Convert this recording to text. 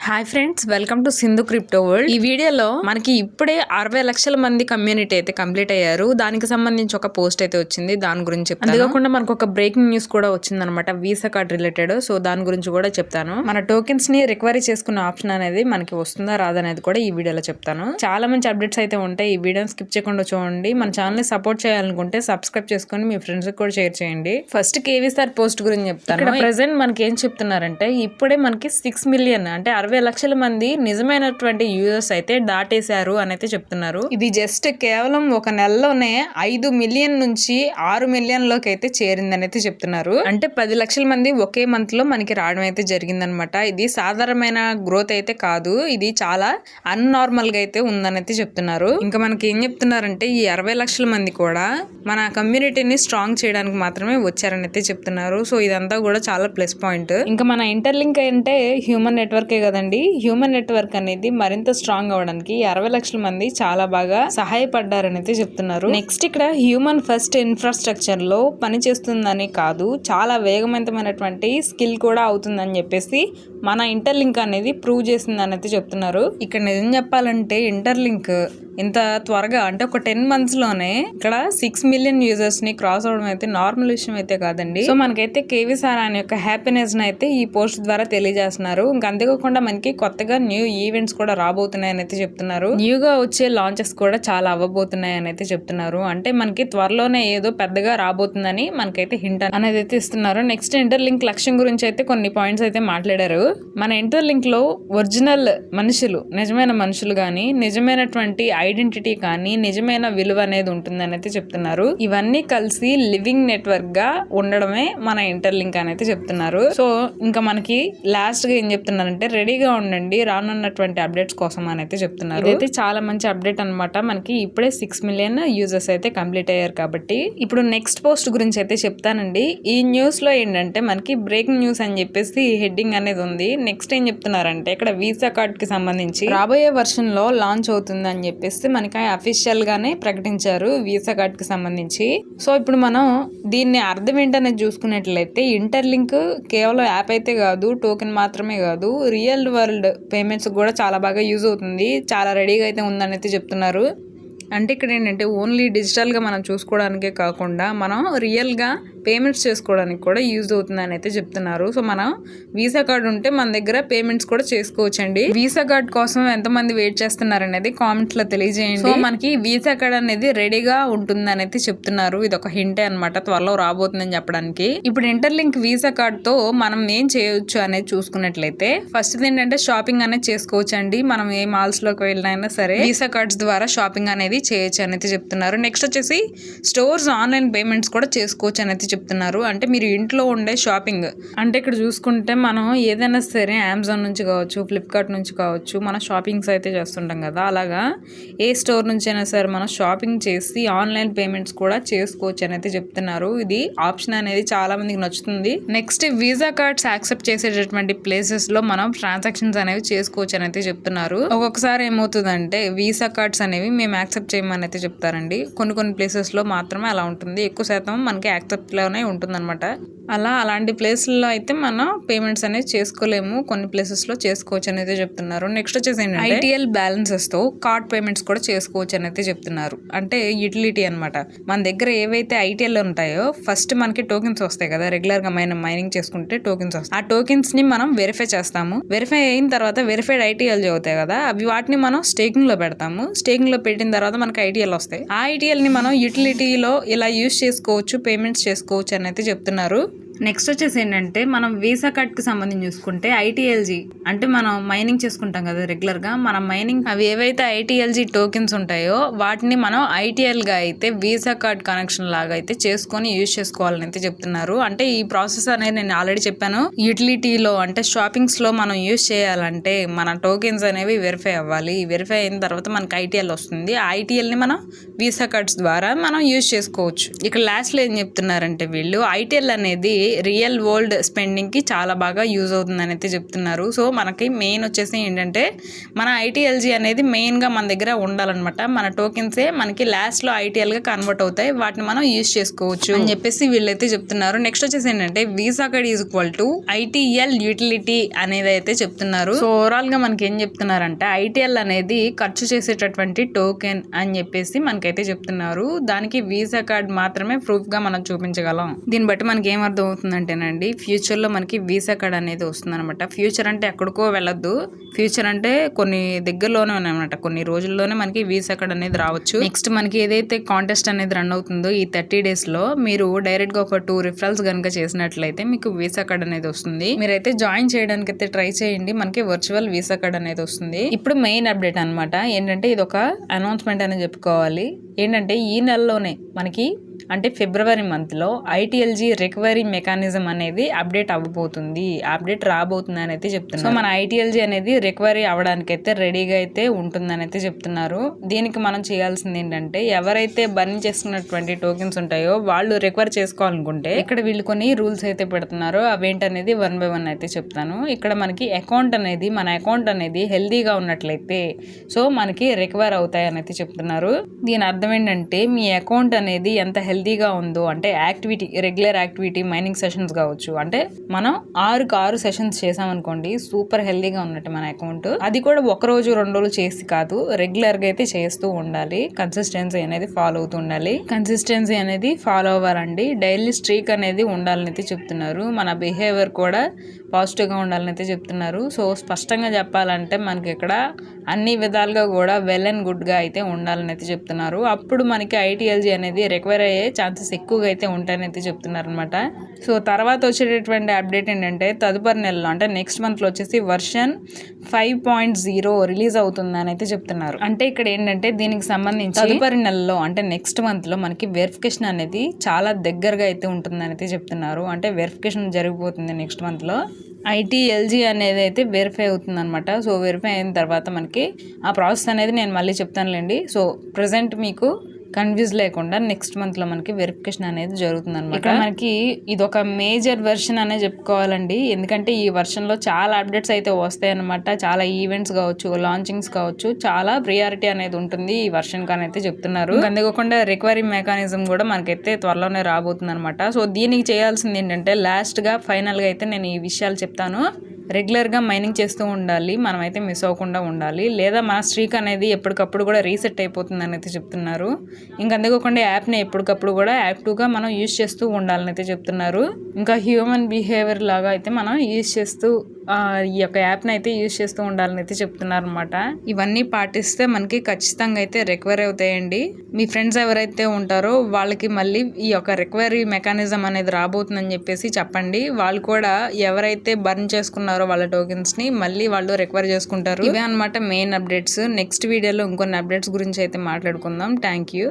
Hi friends, welcome to Sindhu crypto world. ఈ వీడియోలో మనకి ఇప్పుడే 60 లక్షల మంది కమ్యూనిటీ అయితే కంప్లీట్ అయ్యారు. దానికి సంబంధించి ఒక పోస్ట్ అయితే వచ్చింది, దాని గురించి చెప్తాను. అంతేకాకుండా మనకు ఒక బ్రేకింగ్ న్యూస్ కూడా వచ్చింది అనమాట, వీసా కార్డ్ రిలేటెడ్. సో దాని గురించి కూడా చెప్తాను. మన టోకెన్స్ ని రికవరీ చేసుకునే ఆప్షన్ అనేది మనకి వస్తుందా రాదనేది కూడా ఈ వీడియోలో చెప్తాను. చాలా మంచి అప్డేట్స్ అయితే ఉంటాయి. ఈ వీడియోని స్కిప్ చేయకుండా చూడండి. మన ఛానల్ ని సపోర్ట్ చేయాలనుకుంటే సబ్స్క్రైబ్ చేసుకొని మీ ఫ్రెండ్స్ కూడా షేర్ చేయండి. ఫస్ట్ కేవీసార్ పోస్ట్ గురించి చెప్తాను. ఇక్కడ ప్రెసెంట్ మనకి ఏం చెప్తున్నారంటే, ఇప్పుడే మనకి 6 మిలియన్ అంటే 60 లక్షల మంది నిజమైనటువంటి యూజర్స్ అయితే దాటేశారు అని అయితే చెప్తున్నారు. ఇది జస్ట్ కేవలం ఒక నెలలోనే 5 మిలియన్ నుంచి 6 మిలియన్ లోకి అయితే చేరిందని అయితే చెప్తున్నారు. అంటే 10 లక్షల మంది ఒకే మంత్ లో మనకి రావడం అయితే జరిగిందనమాట. ఇది సాధారణమైన గ్రోత్ అయితే కాదు, ఇది చాలా అన్నార్మల్ గా అయితే ఉందని అయితే చెప్తున్నారు. ఇంకా మనకి ఏం చెప్తున్నారంటే, ఈ 60 లక్షల మంది కూడా మన కమ్యూనిటీని స్ట్రాంగ్ చేయడానికి మాత్రమే వచ్చారని అయితే చెప్తున్నారు. సో ఇదంతా కూడా చాలా ప్లస్ పాయింట్. ఇంకా మన ఇంటర్లింక్ అంటే హ్యూమన్ నెట్వర్కే కదండి. హ్యూమన్ నెట్వర్క్ అనేది మరింత స్ట్రాంగ్ అవడానికి 60 లక్షల మంది చాలా బాగా సహాయపడ్డారని అయితే చెప్తున్నారు. నెక్స్ట్ ఇక్కడ హ్యూమన్ ఫస్ట్ ఇన్ఫ్రాస్ట్రక్చర్ లో పనిచేస్తుందని కాదు, చాలా వేగవంతమైనటువంటి స్కిల్ కూడా అవుతుందని చెప్పేసి మన ఇంటర్లింక్ అనేది ప్రూవ్ చేసిందని అయితే చెప్తున్నారు. ఇక్కడ నిజం చెప్పాలంటే ఇంటర్లింక్ ఇంత త్వరగా అంటే ఒక 10 months లోనే ఇక్కడ 6 మిలియన్ యూజర్స్ ని క్రాస్ అవడం అయితే నార్మల్ విషయం అయితే కాదండి. సో మనకైతే కేవీసార్ అనే యొక్క హ్యాపీనెస్ అయితే ఈ పోస్ట్ ద్వారా తెలియజేస్తున్నారు. ఇంకా అంతేకాకుండా మనకి కొత్తగా న్యూ ఈవెంట్స్ కూడా రాబోతున్నాయని అయితే చెప్తున్నారు. న్యూగా వచ్చే లాంచెస్ కూడా చాలా అవ్వబోతున్నాయని అయితే చెప్తున్నారు. అంటే మనకి త్వరలోనే ఏదో పెద్దగా రాబోతుందని మనకైతే హింట్ అనేది అయితే ఇస్తున్నారు. నెక్స్ట్ ఇంటర్లింక్ లక్ష్యం గురించి అయితే కొన్ని పాయింట్స్ అయితే మాట్లాడారు. మన ఇంటర్లింక్ లో ఒరిజినల్ మనుషులు, నిజమైన మనుషులు గానీ, నిజమైనటువంటి ఐడెంటిటీ కానీ, నిజమైన విలువ అనేది ఉంటుందని అయితే చెప్తున్నారు. ఇవన్నీ కలిసి లివింగ్ నెట్వర్క్ గా ఉండడమే మన ఇంటర్లింక్ అని అయితే చెప్తున్నారు. సో ఇంకా మనకి లాస్ట్ గా ఏం చెప్తున్నారంటే, రెడీగా ఉండండి రానున్నటువంటి అప్డేట్స్ కోసం అని అయితే చెప్తున్నారు. ఇదైతే చాలా మంచి అప్డేట్ అనమాట. మనకి ఇప్పుడే 6 మిలియన్ యూజర్స్ అయితే కంప్లీట్ అయ్యారు కాబట్టి. ఇప్పుడు నెక్స్ట్ పోస్ట్ గురించి అయితే చెప్తానండి. ఈ న్యూస్ లో ఏంటంటే మనకి బ్రేకింగ్ న్యూస్ అని చెప్పేసి హెడ్డింగ్ అనేది ఉంది. నెక్స్ట్ ఏం చెప్తున్నారంటే, ఇక్కడ వీసా కార్డ్ కి సంబంధించి రాబోయే వర్షన్ లో లాంచ్ అవుతుంది అని చెప్పేసి మనకి అఫీషియల్ గానే ప్రకటించారు వీసా కార్డ్ కి సంబంధించి. సో ఇప్పుడు మనం దీన్ని అర్థం ఏంటనేది చూసుకున్నట్లయితే, ఇంటర్లింక్ కేవలం యాప్ అయితే కాదు, టోకెన్ మాత్రమే కాదు, రియల్ వరల్డ్ పేమెంట్స్ కూడా చాలా బాగా యూజ్ అవుతుంది. చాలా రెడీగా అయితే ఉందని అయితే చెప్తున్నారు. అంటే ఇక్కడ ఏంటంటే ఓన్లీ డిజిటల్గా మనం చూసుకోవడానికే కాకుండా మనం రియల్గా పేమెంట్స్ చేసుకోవడానికి కూడా యూజ్ అవుతుందని అయితే చెప్తున్నారు. సో మనం వీసా కార్డ్ ఉంటే మన దగ్గర పేమెంట్స్ కూడా చేసుకోవచ్చండి. వీసా కార్డ్ కోసం ఎంతమంది వెయిట్ చేస్తున్నారు అనేది కామెంట్స్ లో తెలియజేయండి. సో మనకి వీసా కార్డ్ అనేది రెడీగా ఉంటుందని అయితే చెప్తున్నారు. ఇది ఒక హింటే అనమాట, త్వరలో రాబోతుందని చెప్పడానికి. ఇప్పుడు ఇంటర్లింక్ వీసా కార్డ్ తో మనం ఏం చేయొచ్చు అనేది చూసుకున్నట్లయితే, ఫస్ట్ ఏంటంటే షాపింగ్ అనేది చేసుకోవచ్చు అండి. మనం ఏ మాల్స్ లోకి వెళ్ళినా సరే వీసా కార్డ్స్ ద్వారా షాపింగ్ అనేది చేయొచ్చు అని అయితే చెప్తున్నారు. నెక్స్ట్ వచ్చేసి స్టోర్స్ ఆన్లైన్ పేమెంట్స్ కూడా చేసుకోవచ్చు అని అయితే చెప్తున్నారు. అంటే మీరు ఇంట్లో ఉండే షాపింగ్ అంటే ఇక్కడ చూసుకుంటే మనం ఏదైనా సరే అమెజాన్ నుంచి కావచ్చు, ఫ్లిప్కార్ట్ నుంచి కావచ్చు, మనం షాపింగ్స్ అయితే చేస్తుంటాం కదా, అలాగా ఏ స్టోర్ నుంచి అయినా సరే మనం షాపింగ్ చేసి ఆన్లైన్ పేమెంట్స్ కూడా చేసుకోవచ్చు అని అయితే చెప్తున్నారు. ఇది ఆప్షన్ అనేది చాలా మందికి నచ్చుతుంది. నెక్స్ట్ వీసా కార్డ్స్ యాక్సెప్ట్ చేసేటటువంటి ప్లేసెస్ లో మనం ట్రాన్సాక్షన్స్ అనేవి చేసుకోవచ్చు అని అయితే చెప్తున్నారు. ఒక్కొక్కసారి ఏమవుతుందంటే వీసా కార్డ్స్ అనేవి మేము యాక్సెప్ట్ చేయమని అయితే చెప్తారండి. కొన్ని ప్లేసెస్ లో మాత్రమే అలా ఉంటుంది, ఎక్కువ శాతం మనకి యాక్సెప్ట్ లోనే ఉంటుందన్నమాట. అలాంటి ప్లేస్లలో అయితే మనం పేమెంట్స్ అనేది చేసుకోలేము, కొన్ని ప్లేసెస్ లో చేసుకోవచ్చు అని అయితే చెప్తున్నారు. నెక్స్ట్ వచ్చేసి ఏంటంటే ఐటీఎల్ బ్యాలెన్సెస్ తో కార్డ్ పేమెంట్స్ కూడా చేసుకోవచ్చు అని అయితే చెప్తున్నారు. అంటే యూటిలిటీ అనమాట. మన దగ్గర ఏవైతే ఐటీఎల్ ఉంటాయో ఫస్ట్ మనకి టోకెన్స్ వస్తాయి కదా, రెగ్యులర్ గా మైనింగ్ చేసుకుంటే టోకెన్స్ వస్తాయి. ఆ టోకెన్స్ ని మనం వెరిఫై చేస్తాము. వెరిఫై అయిన తర్వాత వెరిఫైడ్ ఐటీఎల్ చదువుతాయి కదా, అవి వాటిని మనం స్టేకింగ్ లో పెడతాము. స్టేకింగ్ లో పెట్టిన తర్వాత మనకి ఐటీఎల్ వస్తాయి. ఆ ఐటీఎల్ ని మనం యూటిలిటీలో ఇలా యూజ్ చేసుకోవచ్చు, పేమెంట్స్ చేసుకోవచ్చు అని అయితే చెప్తున్నారు. నెక్స్ట్ వచ్చేసి ఏంటంటే, మనం వీసా కార్డ్ కి సంబంధించి చూసుకుంటే ఐటీఎల్జీ అంటే మనం మైనింగ్ చేసుకుంటాం కదా రెగ్యులర్ గా, మనం మైనింగ్ అవి ఏవైతే ఐటీఎల్జీ టోకెన్స్ ఉంటాయో వాటిని మనం ఐటీఎల్ గా అయితే వీసా కార్డ్ కనెక్షన్ లాగా అయితే చేసుకొని యూజ్ చేసుకోవాలని అయితే చెప్తున్నారు. అంటే ఈ ప్రాసెస్ అనేది నేను ఆల్రెడీ చెప్పాను. యూటిలిటీలో అంటే షాపింగ్స్ లో మనం యూజ్ చేయాలంటే మన టోకెన్స్ అనేవి వెరిఫై అవ్వాలి. వెరిఫై అయిన తర్వాత మనకి ఐటీఎల్ వస్తుంది. ఆ ఐటీఎల్ ని మనం వీసా కార్డ్స్ ద్వారా మనం యూజ్ చేసుకోవచ్చు. ఇక్కడ లాస్ట్ లో ఏం చెప్తున్నారంటే, వీళ్ళు ఐటీఎల్ అనేది రియల్ వరల్డ్ స్పెండింగ్ కి చాలా బాగా యూజ్ అవుతుందని అయితే చెప్తున్నారు. సో మనకి మెయిన్ వచ్చేసి ఏంటంటే మన ఐటీఎల్జీ అనేది మెయిన్ గా మన దగ్గర ఉండాలన్నమాట. మన టోకెన్సే మనకి లాస్ట్ లో ఐటీఎల్ గా కన్వర్ట్ అవుతాయి, వాటిని మనం యూజ్ చేసుకోవచ్చు అని చెప్పేసి వీళ్ళైతే చెప్తున్నారు. నెక్స్ట్ వచ్చేసి ఏంటంటే visa card is equal to ITL utility అనేది అయితే చెప్తున్నారు. సో ఓవరాల్ గా మనకి ఏం చెప్తున్నారంటే ఐటీఎల్ అనేది ఖర్చు చేసేటటువంటి టోకెన్ అని చెప్పేసి మనకైతే చెప్తున్నారు. దానికి వీసా కార్డ్ మాత్రమే ప్రూఫ్ గా మనం చూపించగలం. దీన్ని బట్టి మనకి ఏం అర్థం అవుతుందంటేనండి, ఫ్యూచర్ లో మనకి వీసా కార్డ్ అనేది వస్తుంది అనమాట. ఫ్యూచర్ అంటే ఎక్కడికో వెళ్ళొద్దు, ఫ్యూచర్ అంటే కొన్ని దగ్గరలోనే ఉన్నాయన్నమాట, కొన్ని రోజుల్లోనే మనకి వీసా కార్డ్ అనేది రావచ్చు. నెక్స్ట్ మనకి ఏదైతే కాంటెస్ట్ అనేది రన్ అవుతుందో ఈ 30 days లో మీరు డైరెక్ట్ గా ఒక 2 రిఫరల్స్ కనుక చేసినట్లయితే మీకు వీసా కార్డ్ అనేది వస్తుంది. మీరైతే జాయిన్ చేయడానికి అయితే ట్రై చేయండి, మనకి వర్చువల్ వీసా కార్డ్ అనేది వస్తుంది. ఇప్పుడు మెయిన్ అప్డేట్ అనమాట ఏంటంటే ఇది ఒక అనౌన్స్మెంట్ అని చెప్పుకోవాలి. ఏంటంటే ఈ నెలలోనే మనకి అంటే ఫిబ్రవరి మంత్ లో ఐటీఎల్జీ రికవరీ మెకానిజం అనేది అప్డేట్ అవ్వబోతుంది, అప్డేట్ రాబోతుంది అని అయితే చెప్తున్నారు. సో మన ఐటీఎల్జీ అనేది రికవరీ అవ్వడానికి అయితే రెడీగా అయితే ఉంటుందని అయితే చెప్తున్నారు. దీనికి మనం చేయాల్సింది ఏంటంటే ఎవరైతే బర్న్ చేసుకున్నటువంటి టోకెన్స్ ఉంటాయో వాళ్ళు రికవర్ చేసుకోవాలనుకుంటే ఇక్కడ వీళ్ళు కొన్ని రూల్స్ అయితే పెడుతున్నారు. అవేంటనేది 1 by 1 అయితే చెప్తాను. ఇక్కడ మనకి మన అకౌంట్ అనేది హెల్దీగా ఉన్నట్లయితే సో మనకి రికవర్ అవుతాయి అని అయితే చెప్తున్నారు. దీని అర్థం ఏంటంటే మీ అకౌంట్ అనేది ఎంత హెల్దీగా ఉందో అంటే రెగ్యులర్ యాక్టివిటీ మైనింగ్ సెషన్స్ కావచ్చు, అంటే మనం 6 సెషన్స్ చేసామనుకోండి సూపర్ హెల్దీగా ఉన్నట్టు మన అకౌంట్. అది కూడా 1 రోజు 2 రోజులు చేసి కాదు, రెగ్యులర్ గా అయితే చేస్తూ ఉండాలి. కన్సిస్టెన్సీ అనేది ఫాలో అవ్వాలండి. డైలీ స్ట్రీక్ అనేది ఉండాలని అయితే చెప్తున్నారు. మన బిహేవియర్ కూడా పాజిటివ్ గా ఉండాలని అయితే చెప్తున్నారు. సో స్పష్టంగా చెప్పాలంటే మనకి ఇక్కడ అన్ని విధాలుగా కూడా వెల్ అండ్ గుడ్ గా అయితే ఉండాలని అయితే చెప్తున్నారు. అప్పుడు మనకి ఐటీఎల్జీ అనేది రికవర్ అయ్యే ఛాన్సెస్ ఎక్కువగా అయితే ఉంటాయని అయితే చెప్తున్నారు అనమాట. సో తర్వాత వచ్చేటటువంటి అప్డేట్ ఏంటంటే తదుపరి నెలలో అంటే నెక్స్ట్ మంత్ లో వచ్చేసి వర్షన్ 5.0 రిలీజ్ అవుతుందని అయితే చెప్తున్నారు. అంటే ఇక్కడ ఏంటంటే దీనికి సంబంధించి తదుపరి నెలలో అంటే నెక్స్ట్ మంత్ లో మనకి వెరిఫికేషన్ అనేది చాలా దగ్గరగా అయితే ఉంటుందని అయితే చెప్తున్నారు. అంటే వెరిఫికేషన్ జరిగిపోతుంది నెక్స్ట్ మంత్ లో. ఐటీఎల్జీ అనేది అయితే వెరిఫై అవుతుంది అనమాట. సో వెరిఫై అయిన తర్వాత మనకి ఆ ప్రాసెస్ అనేది నేను మళ్ళీ చెప్తానులేండి. సో ప్రెసెంట్ మీకు కన్ఫ్యూజ్ లేకుండా నెక్స్ట్ మంత్ లో మనకి వెరిఫికేషన్ అనేది జరుగుతుంది అనమాట. ఇక్కడ మనకి ఇది ఒక మేజర్ వెర్షన్ అనే చెప్పుకోవాలండి, ఎందుకంటే ఈ వెర్షన్ లో చాలా అప్డేట్స్ అయితే వస్తాయి అనమాట. చాలా ఈవెంట్స్ కావచ్చు, లాంచింగ్స్ కావచ్చు, చాలా ప్రియారిటీ అనేది ఉంటుంది ఈ వెర్షన్ కానీ అయితే చెప్తున్నారు. అంతేకాకుండా రికవరీ మెకానిజం కూడా మనకైతే త్వరలోనే రాబోతుంది అనమాట. సో దీనికి చేయాల్సింది ఏంటంటే లాస్ట్ గా ఫైనల్ గా అయితే నేను ఈ విషయాలు చెప్తాను. రెగ్యులర్గా మైనింగ్ చేస్తూ ఉండాలి, మనమైతే మిస్ అవ్వకుండా ఉండాలి, లేదా మన స్ట్రీక్ అనేది ఎప్పటికప్పుడు కూడా రీసెట్ అయిపోతుంది అని అయితే చెప్తున్నారు. ఇంకా అంతేకాకుండా యాప్ని ఎప్పటికప్పుడు కూడా యాక్టివ్గా మనం యూజ్ చేస్తూ ఉండాలని అయితే చెప్తున్నారు. ఇంకా హ్యూమన్ బిహేవియర్ లాగా అయితే మనం యూజ్ చేస్తూ ఈ యొక్క యాప్ని అయితే యూజ్ చేస్తూ ఉండాలని అయితే చెప్తున్నారు అనమాట. ఇవన్నీ పాటిస్తే మనకి ఖచ్చితంగా అయితే రికవరీ అవుతాయండి. మీ ఫ్రెండ్స్ ఎవరైతే ఉంటారో వాళ్ళకి మళ్ళీ ఈ యొక్క రికవరీ మెకానిజం అనేది రాబోతుందని చెప్పేసి చెప్పండి. వాళ్ళు కూడా ఎవరైతే బర్న్ చేసుకున్నారో వాళ్ళ టోకెన్స్ ని మళ్ళీ వాళ్ళు రికవర్ చేసుకుంటారు. ఇవే అనమాట మెయిన్ అప్డేట్స్. నెక్స్ట్ వీడియోలో ఇంకొన్ని అప్డేట్స్ గురించి అయితే మాట్లాడుకుందాం. Thank you.